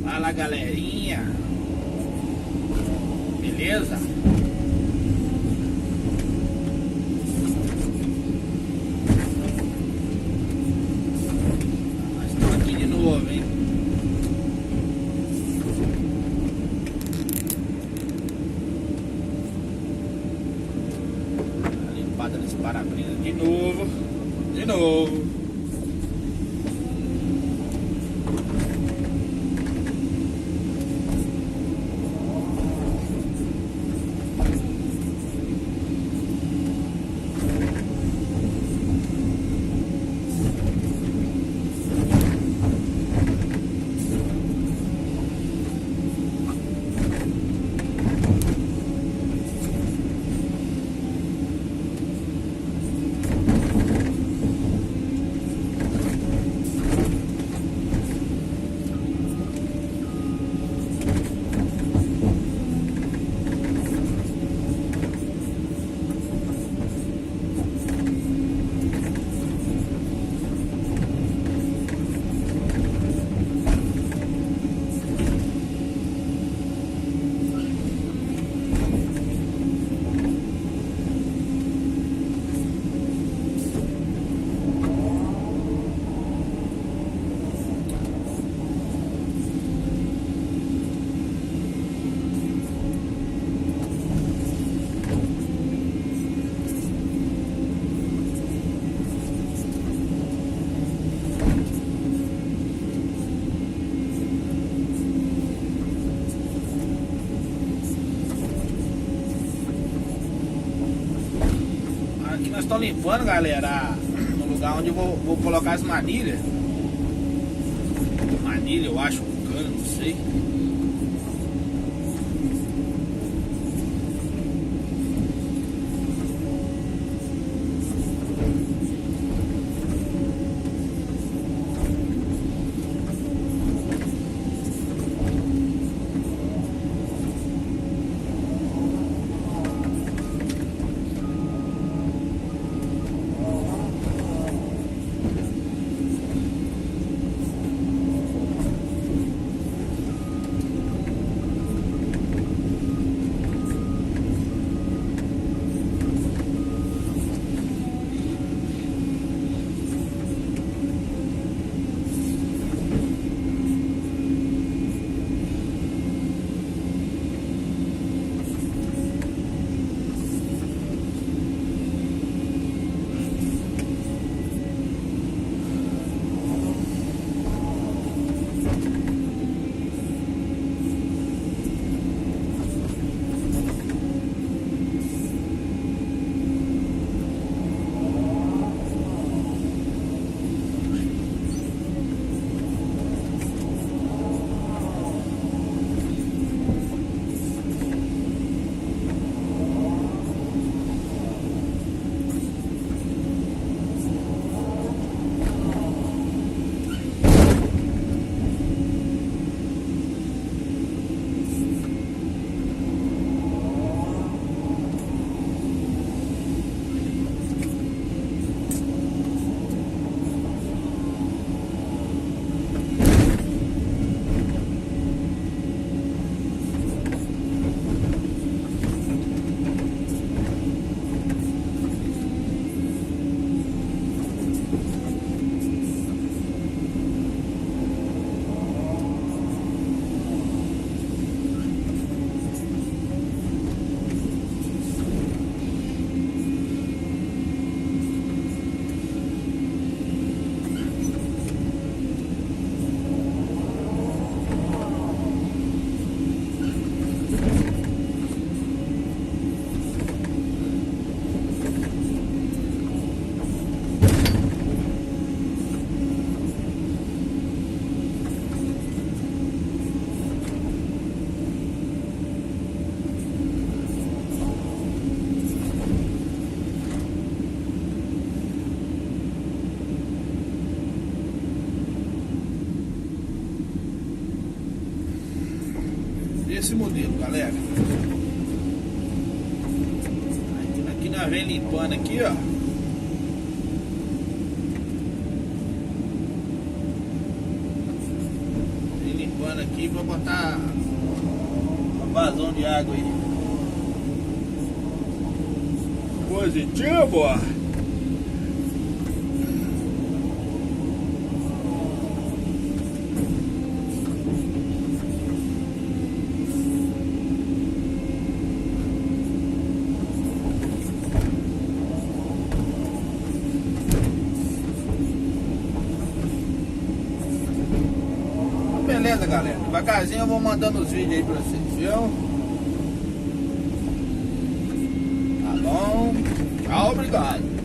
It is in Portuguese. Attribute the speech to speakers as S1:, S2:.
S1: Fala, galerinha, beleza? Nós estamos aqui de novo, hein? A limpada nesse para-brisa de novo, de novo. Aqui nós estamos limpando, galera, no lugar onde eu vou colocar as manilhas. Manilha, eu acho, cano, não sei. Esse modelo, galera. Aqui nós vem limpando aqui, ó. Vem limpando limpando aqui pra botar uma vazão de água aí. Positivo! Beleza, galera. Devagarzinho eu vou mandando os vídeos aí pra vocês, viu? Tá bom? Tchau, obrigado.